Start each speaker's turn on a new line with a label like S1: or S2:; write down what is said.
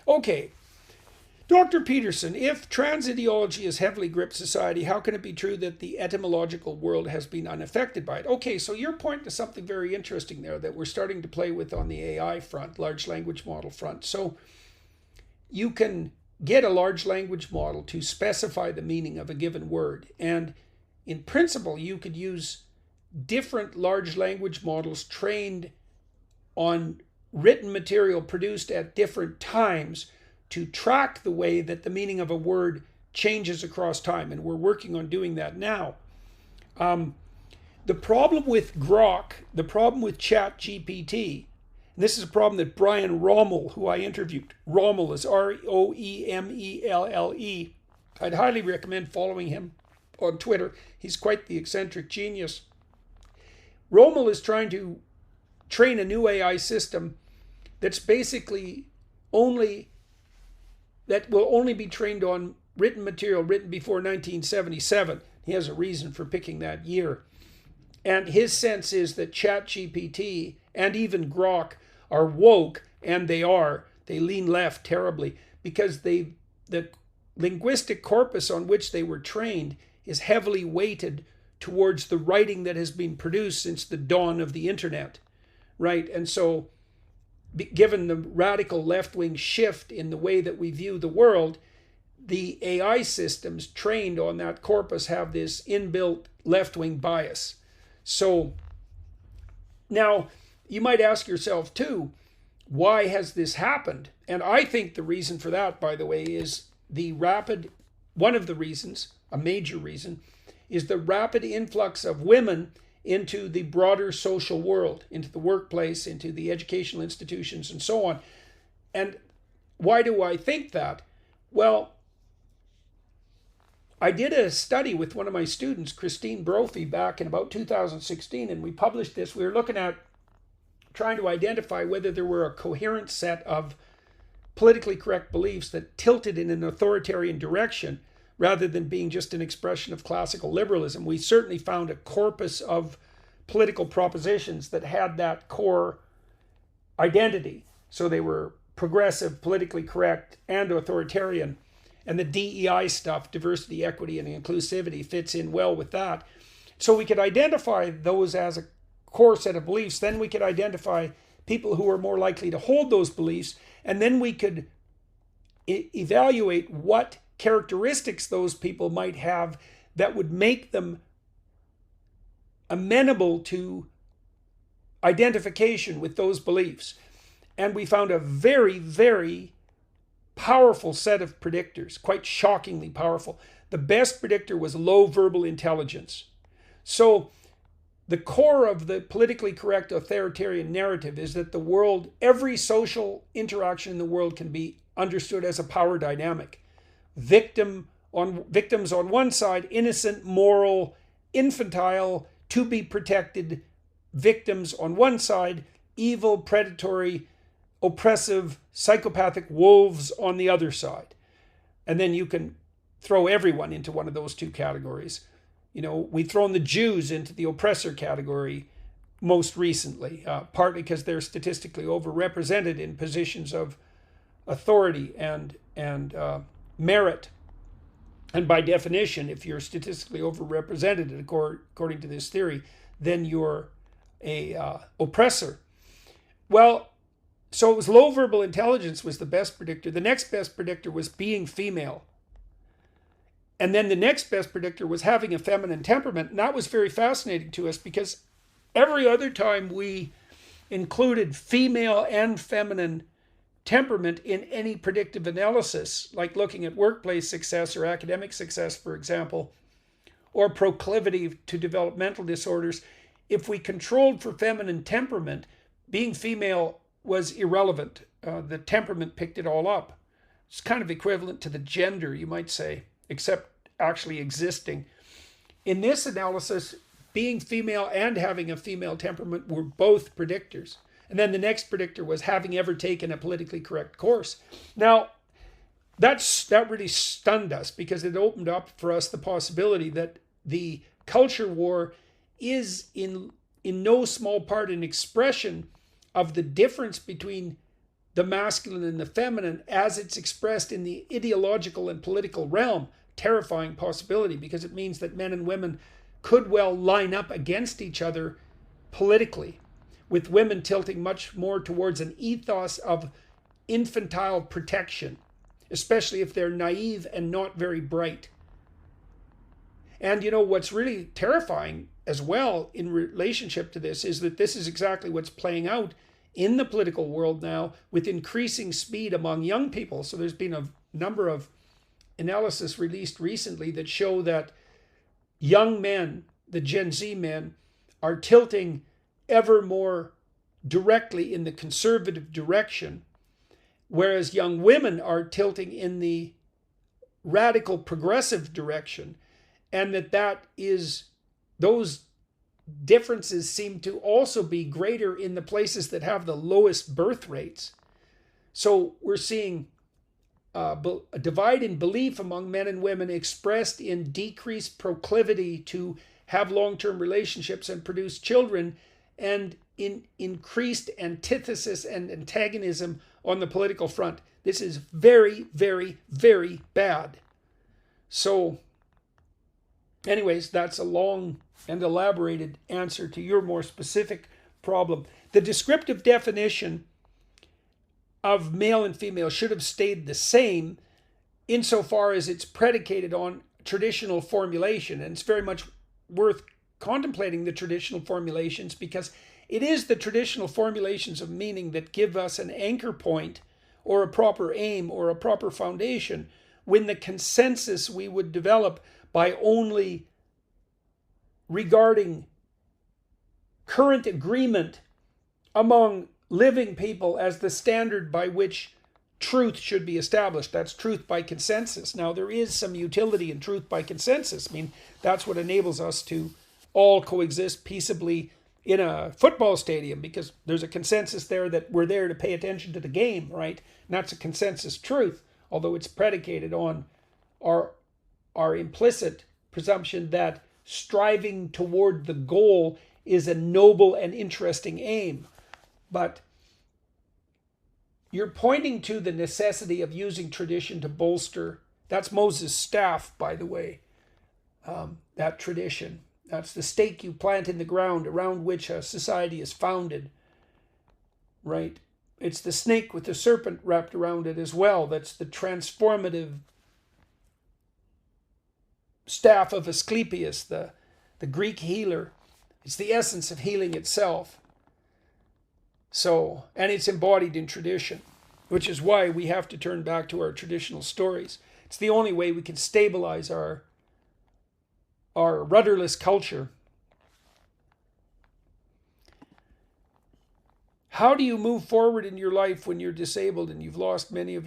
S1: Okay, Dr. Peterson, if trans ideology has heavily gripped society, how can it be true that the etymological world has been unaffected by it? Okay, so you're pointing to something very interesting there that we're starting to play with on the AI front, large language model front. So you can get a large language model to specify the meaning of a given word. And in principle, you could use different large language models trained on written material produced at different times to track the way that the meaning of a word changes across time. And we're working on doing that now. The problem with Grok, the problem with ChatGPT, and this is a problem that Brian Rommel, who I interviewed, Rommel is Roemelle. I'd highly recommend following him on Twitter. He's quite the eccentric genius. Rommel is trying to train a new AI system that's basically that will only be trained on written material written before 1977. He has a reason for picking that year. And his sense is that ChatGPT and even Grok are woke, and they lean left terribly because the linguistic corpus on which they were trained is heavily weighted towards the writing that has been produced since the dawn of the internet, right? And so given the radical left-wing shift in the way that we view the world, the AI systems trained on that corpus have this inbuilt left-wing bias. So now you might ask yourself too, why has this happened? And I think the reason for that, by the way, is one of the reasons, a major reason, is the rapid influx of women into the broader social world, into the workplace, into the educational institutions, and so on. And why do I think that? Well, I did a study with one of my students, Christine Brophy, back in about 2016, and we published this. We were looking at trying to identify whether there were a coherent set of politically correct beliefs that tilted in an authoritarian direction rather than being just an expression of classical liberalism. We certainly found a corpus of political propositions that had that core identity. So they were progressive, politically correct, and authoritarian. And the DEI stuff, diversity, equity, and inclusivity, fits in well with that. So we could identify those as a core set of beliefs. Then we could identify people who are more likely to hold those beliefs. And then we could evaluate what characteristics those people might have that would make them amenable to identification with those beliefs. And we found a very, very powerful set of predictors, quite shockingly powerful. The best predictor was low verbal intelligence. So the core of the politically correct authoritarian narrative is that the world, every social interaction in the world can be understood as a power dynamic. Victims on one side, innocent, moral, infantile, to be protected victims on one side, evil, predatory, oppressive, psychopathic wolves on the other side. And then you can throw everyone into one of those two categories. You know, we've thrown the Jews into the oppressor category most recently, partly because they're statistically overrepresented in positions of authority and merit. And by definition, if you're statistically overrepresented, according to this theory, then you're a oppressor. Well, so it was low verbal intelligence was the best predictor. The next best predictor was being female. And then the next best predictor was having a feminine temperament. And that was very fascinating to us because every other time we included female and feminine temperament in any predictive analysis, like looking at workplace success or academic success, for example, or proclivity to developmental disorders, if we controlled for feminine temperament, being female was irrelevant. The temperament picked it all up. It's kind of equivalent to the gender, you might say, except actually existing. In this analysis, being female and having a female temperament were both predictors. And then the next predictor was having ever taken a politically correct course. Now, that really stunned us because it opened up for us the possibility that the culture war is in no small part an expression of the difference between the masculine and the feminine as it's expressed in the ideological and political realm. Terrifying possibility, because it means that men and women could well line up against each other politically, with women tilting much more towards an ethos of infantile protection, especially if they're naive and not very bright. And you know what's really terrifying as well in relationship to this is that this is exactly what's playing out in the political world now with increasing speed among young people. So there's been a number of analysis released recently that show that young men, the Gen Z men, are tilting ever more directly in the conservative direction, whereas young women are tilting in the radical progressive direction, and those differences seem to also be greater in the places that have the lowest birth rates. So we're seeing a divide in belief among men and women expressed in decreased proclivity to have long-term relationships and produce children, and in increased antithesis and antagonism on the political front. This is very, very, very bad. So anyways, that's a long and elaborated answer to your more specific problem. The descriptive definition of male and female should have stayed the same insofar as it's predicated on traditional formulation. And it's very much worth contemplating the traditional formulations, because it is the traditional formulations of meaning that give us an anchor point or a proper aim or a proper foundation, when the consensus we would develop by only regarding current agreement among living people as the standard by which truth should be established. That's truth by consensus. Now, there is some utility in truth by consensus. I mean, that's what enables us to all coexist peaceably in a football stadium, because there's a consensus there that we're there to pay attention to the game, right? And that's a consensus truth, although it's predicated on our implicit presumption that striving toward the goal is a noble and interesting aim. But you're pointing to the necessity of using tradition to bolster. That's Moses' staff, by the way, that tradition. That's the stake you plant in the ground around which a society is founded, right? It's the snake with the serpent wrapped around it as well. That's the transformative staff of Asclepius, the Greek healer. It's the essence of healing itself. So, and it's embodied in tradition, which is why we have to turn back to our traditional stories. It's the only way we can stabilize our rudderless culture. How do you move forward in your life when you're disabled and you've lost many of your